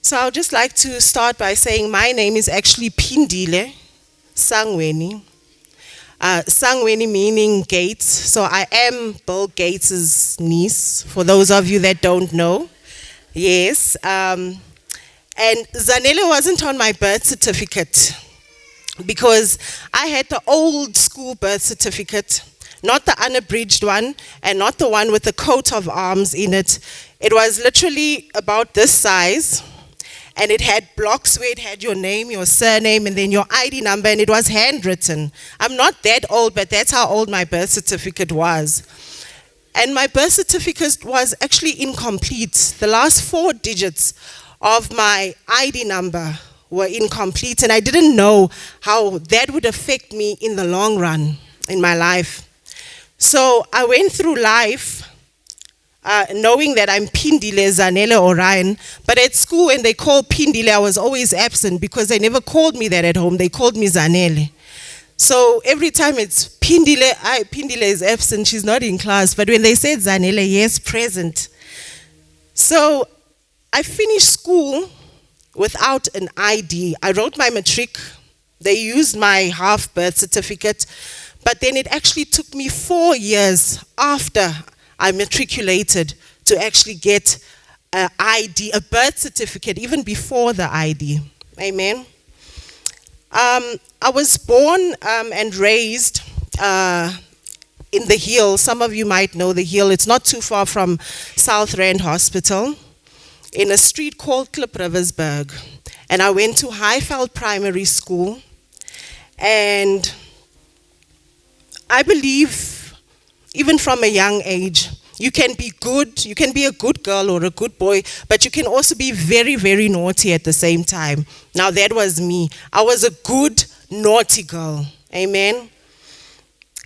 So I would just like to start by saying my name is actually Phindile Sangweni. Sangweni meaning Gates. So I am Bill Gates's niece, for those of you that don't know. Yes. And Zanele wasn't on my birth certificate because I had the old school birth certificate, not the unabridged one, and not the one with the coat of arms in it. It was literally about this size, and it had blocks where it had your name, your surname, and then your ID number, and it was handwritten. I'm not that old, but that's how old my birth certificate was. And my birth certificate was actually incomplete. The last 4 digits of my ID number were incomplete, and I didn't know how that would affect me in the long run in my life. So I went through life knowing that I'm Phindile Zanele Orion, but at school when they called Phindile, I was always absent because they never called me that at home. They called me Zanele. So every time it's Phindile, Phindile is absent, she's not in class. But when they said Zanele, yes, present. So I finished school without an ID. I wrote my matric. They used my half birth certificate. But then it actually took me 4 years after I matriculated to actually get an ID, a birth certificate, even before the ID. Amen. I was born and raised in the Hill. Some of you might know the Hill. It's not too far from South Rand Hospital, in a street called Klip Riversburg. And I went to Highveld Primary School. And I believe, even from a young age, you can be good, you can be a good girl or a good boy, but you can also be very, very naughty at the same time. Now that was me. I was a good, naughty girl. Amen.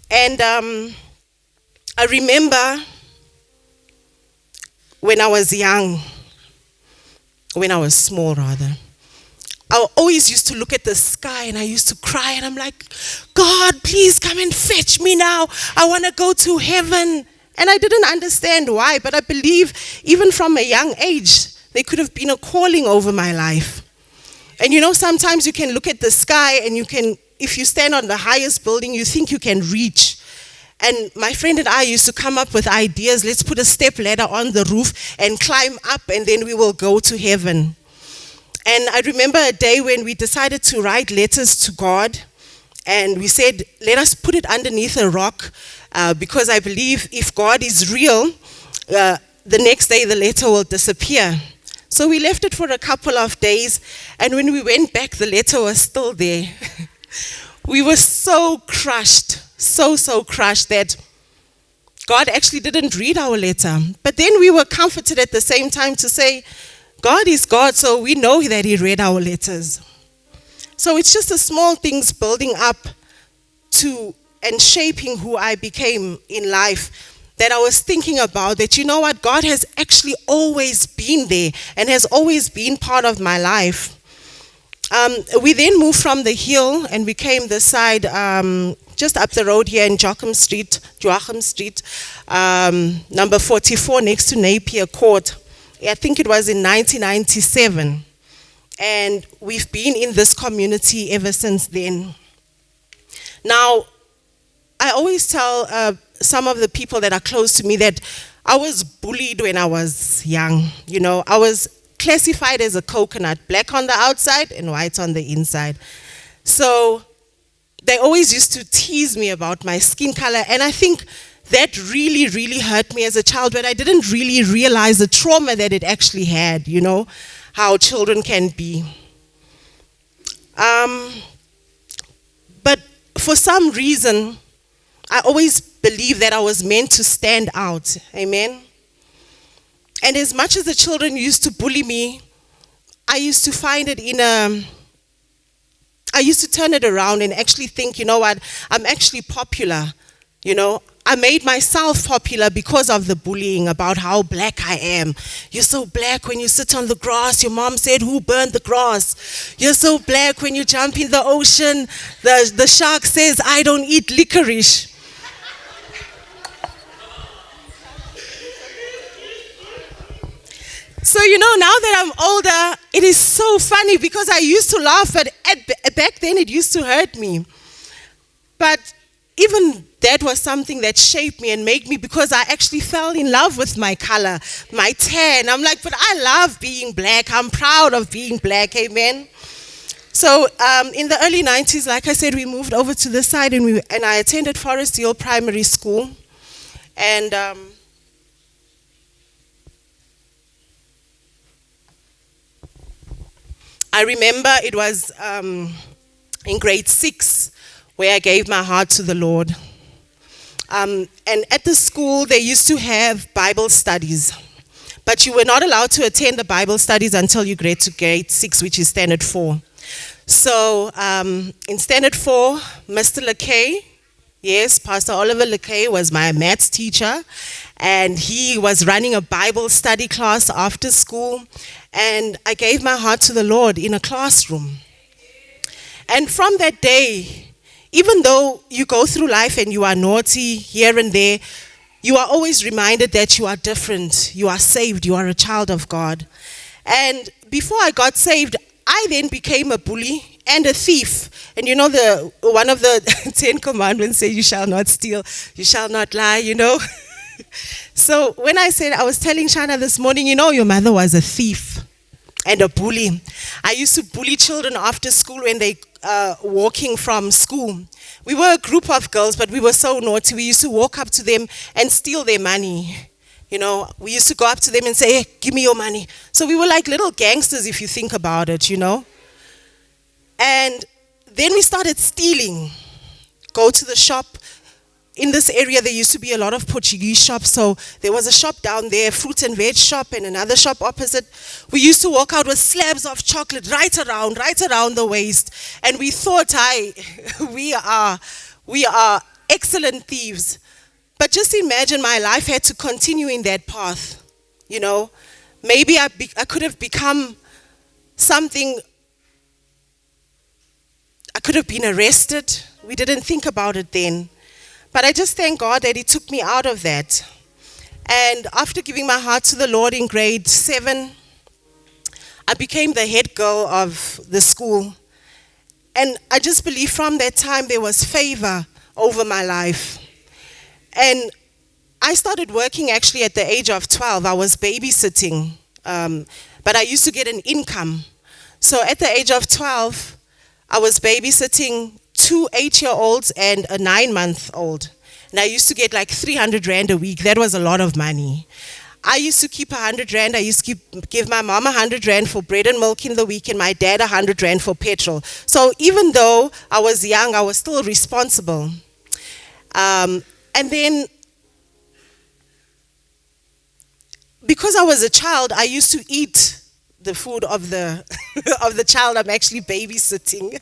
And I remember when I was young, when I was small rather, I always used to look at the sky and I used to cry and I'm like, God, please come and fetch me now. I want to go to heaven. And I didn't understand why, but I believe even from a young age, there could have been a calling over my life. And you know, sometimes you can look at the sky and you can, if you stand on the highest building, you think you can reach. And my friend and I used to come up with ideas. Let's put a step ladder on the roof and climb up and then we will go to heaven. And I remember a day when we decided to write letters to God, and we said, let us put it underneath a rock, because I believe if God is real, the next day the letter will disappear. So we left it for a couple of days, and when we went back, the letter was still there. We were so crushed, so crushed that God actually didn't read our letter. But then we were comforted at the same time to say, God is God, so we know that He read our letters. So it's just the small things building up to and shaping who I became in life that I was thinking about, that you know what, God has actually always been there and has always been part of my life. We then moved from the Hill and we came this side, just up the road here in Joachim Street, number 44 next to Napier Court. I think it was in 1997. And we've been in this community ever since then. Now, I always tell some of the people that are close to me that I was bullied when I was young. You know, I was classified as a coconut, black on the outside and white on the inside. So they always used to tease me about my skin color, and I think that really, really hurt me as a child, but I didn't really realize the trauma that it actually had, you know, how children can be. But for some reason, I always believed that I was meant to stand out. Amen. And as much as the children used to bully me, I used to find it I used to turn it around and actually think, you know what, I'm actually popular, you know. I made myself popular because of the bullying about how black I am. You're so black when you sit on the grass. Your mom said, who burned the grass? You're so black when you jump in the ocean. The shark says, I don't eat licorice. So, you know, now that I'm older, it is so funny because I used to laugh, but back then it used to hurt me. But even that was something that shaped me and made me, because I actually fell in love with my color, my tan. I'm like, but I love being black. I'm proud of being black, amen. So in the early 90s, like I said, we moved over to this side, and I attended Forest Hill Primary School. And I remember it was in grade 6 where I gave my heart to the Lord. And at the school, they used to have Bible studies. But you were not allowed to attend the Bible studies until you get to grade 6, which is standard 4. So in standard 4, Mr. LeKay, yes, Pastor Oliver LeKay was my maths teacher, and he was running a Bible study class after school, and I gave my heart to the Lord in a classroom. And from that day, even though you go through life and you are naughty here and there, you are always reminded that you are different, you are saved, you are a child of God. And before I got saved, I then became a bully and a thief. And you know, one of the 10 commandments say you shall not steal, you shall not lie, you know. So when I was telling Shana this morning, you know, your mother was a thief and a bully. I used to bully children after school when they walking from school. We were a group of girls, but we were so naughty. We used to walk up to them and steal their money. You know, we used to go up to them and say, hey, give me your money. So we were like little gangsters, if you think about it, you know. And then we started stealing. Go to the shop. In this area, there used to be a lot of Portuguese shops. So there was a shop down there, fruit and veg shop, and another shop opposite. We used to walk out with slabs of chocolate right around the waist. And we thought, we are excellent thieves. But just imagine my life had to continue in that path, you know. Maybe I could have become something. I could have been arrested. We didn't think about it then. But I just thank God that He took me out of that. And after giving my heart to the Lord in grade 7, I became the head girl of the school. And I just believe from that time there was favor over my life. And I started working actually at the age of 12. I was babysitting, but I used to get an income. So at the age of 12, I was babysitting 2 8-year-olds and a 9-month-old. And I used to get like 300 Rand a week. That was a lot of money. I used to keep 100 Rand. I used to give my mom 100 Rand for bread and milk in the week, and my dad 100 Rand for petrol. So even though I was young, I was still responsible. And then, because I was a child, I used to eat the food of the of the child I'm actually babysitting.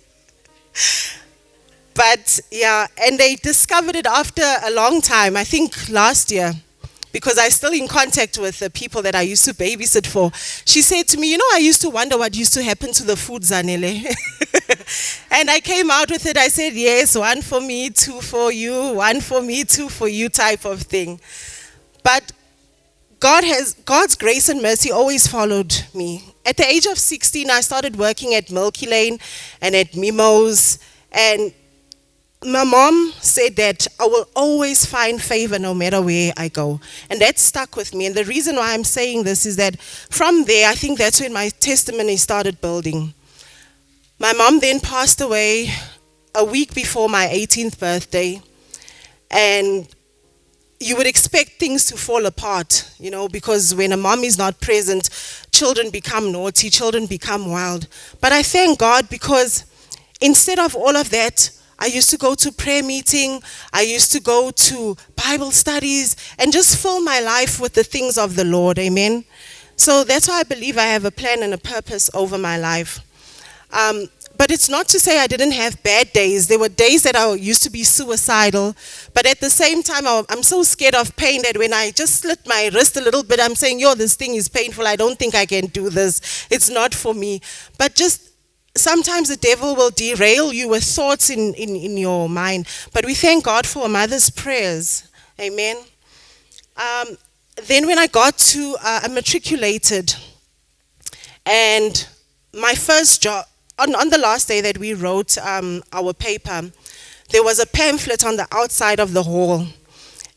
But yeah, and they discovered it after a long time, I think last year, because I'm still in contact with the people that I used to babysit for. She said to me, you know, I used to wonder what used to happen to the food, Zanele. And I came out with it. I said, yes, 1 for me, 2 for you, 1 for me, 2 for you type of thing. But God's grace and mercy always followed me. At the age of 16, I started working at Milky Lane and at Mimo's. And my mom said that I will always find favor no matter where I go. And that stuck with me. And the reason why I'm saying this is that from there, I think that's when my testimony started building. My mom then passed away a week before my 18th birthday. And you would expect things to fall apart, you know, because when a mom is not present, children become naughty, children become wild. But I thank God, because instead of all of that, I used to go to prayer meeting, I used to go to Bible studies, and just fill my life with the things of the Lord, amen? So that's why I believe I have a plan and a purpose over my life. But it's not to say I didn't have bad days. There were days that I used to be suicidal, but at the same time, I'm so scared of pain that when I just slit my wrist a little bit, I'm saying, yo, this thing is painful. I don't think I can do this. It's not for me. But just sometimes the devil will derail you with thoughts in your mind. But we thank God for a mother's prayers. Amen. Then when I got to, I matriculated, and my first job, on the last day that we wrote our paper, there was a pamphlet on the outside of the hall.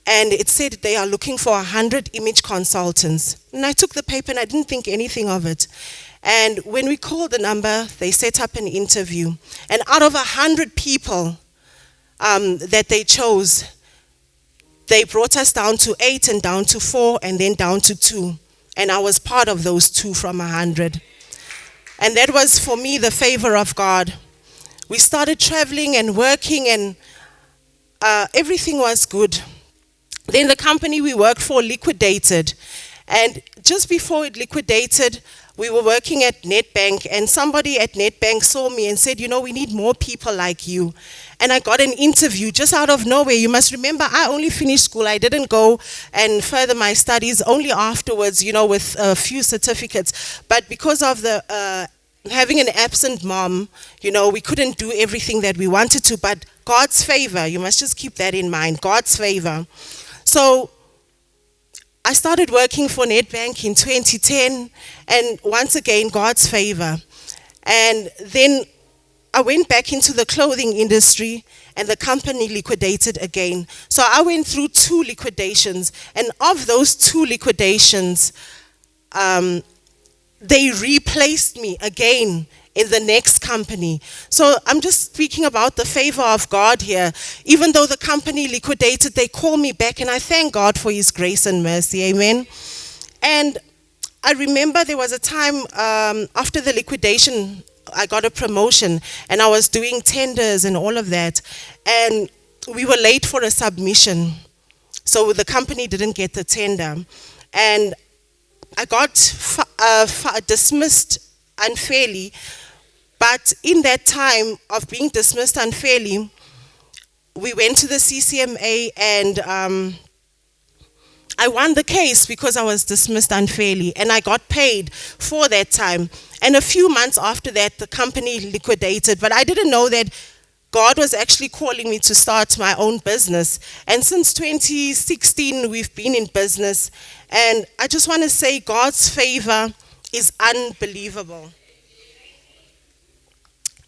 And it said they are looking for 100 image consultants. And I took the paper and I didn't think anything of it. And when we called the number, they set up an interview. And out of 100 people that they chose, they brought us down to 8 and down to 4 and then down to 2. And I was part of those 2 from 100. And that was for me the favor of God. We started traveling and working and everything was good. Then the company we worked for liquidated. And just before it liquidated, we were working at Nedbank, and somebody at Nedbank saw me and said, we need more people like you. And I got an interview just out of nowhere. You must remember, I only finished school. I didn't go and further my studies only afterwards, with a few certificates. But because of the having an absent mom, we couldn't do everything that we wanted to. But God's favor, you must just keep that in mind, God's favor. So I started working for Nedbank in 2010, and once again, God's favor. And then I went back into the clothing industry, and the company liquidated again. So I went through 2 liquidations, and of those 2 liquidations, they replaced me again in the next company. So I'm just speaking about the favor of God here. Even though the company liquidated, they call me back, and I thank God for His grace and mercy. Amen. And I remember there was a time after the liquidation, I got a promotion, and I was doing tenders and all of that. And we were late for a submission. So the company didn't get the tender. And I got dismissed unfairly. But in that time of being dismissed unfairly, we went to the CCMA, and I won the case because I was dismissed unfairly, and I got paid for that time. And a few months after that, the company liquidated, but I didn't know that God was actually calling me to start my own business. And since 2016, we've been in business, and I just want to say God's favor is unbelievable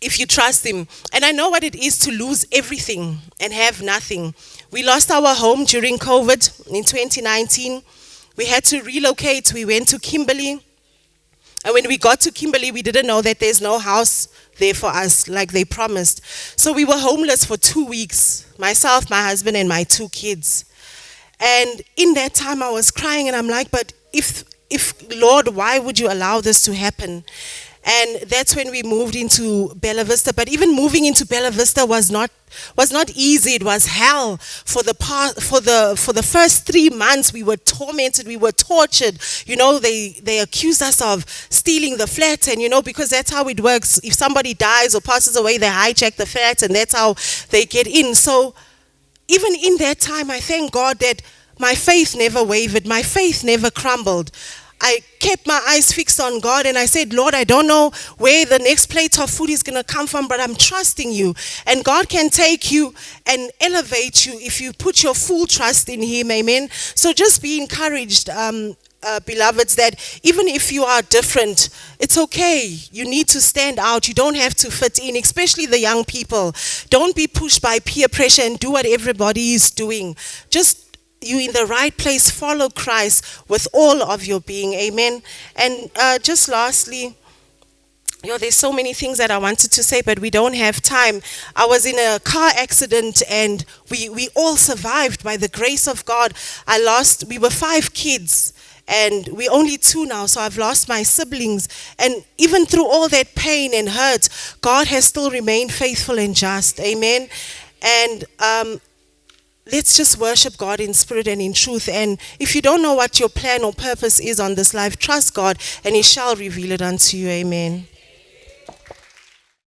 if you trust Him. And I know what it is to lose everything and have nothing. We lost our home during COVID in 2019. We had to relocate. We went to Kimberley. And when we got to Kimberley, we didn't know that there's no house there for us like they promised. So we were homeless for 2 weeks, myself, my husband, and my 2 kids. And in that time, I was crying, and I'm like, but if Lord, why would you allow this to happen? And that's when we moved into Bella Vista. But even moving into Bella Vista was not easy. It was hell. For the first 3 months, we were tormented. We were tortured. They accused us of stealing the flat, and because that's how it works. If somebody dies or passes away, they hijack the flat, and that's how they get in. So even in that time, I thank God that my faith never wavered. My faith never crumbled. I kept my eyes fixed on God, and I said, Lord, I don't know where the next plate of food is going to come from, but I'm trusting you. And God can take you and elevate you if you put your full trust in Him. Amen. So just be encouraged, beloveds, that even if you are different, it's okay. You need to stand out. You don't have to fit in, especially the young people. Don't be pushed by peer pressure and do what everybody is doing. Just you in the right place, follow Christ with all of your being. Amen. And just lastly, there's so many things that I wanted to say, but we don't have time. I was in a car accident, and we all survived by the grace of God. We were 5 kids, and we're only 2 now, so I've lost my siblings. And even through all that pain and hurt, God has still remained faithful and just. Amen. And let's just worship God in spirit and in truth. And if you don't know what your plan or purpose is on this life, trust God, and He shall reveal it unto you. Amen.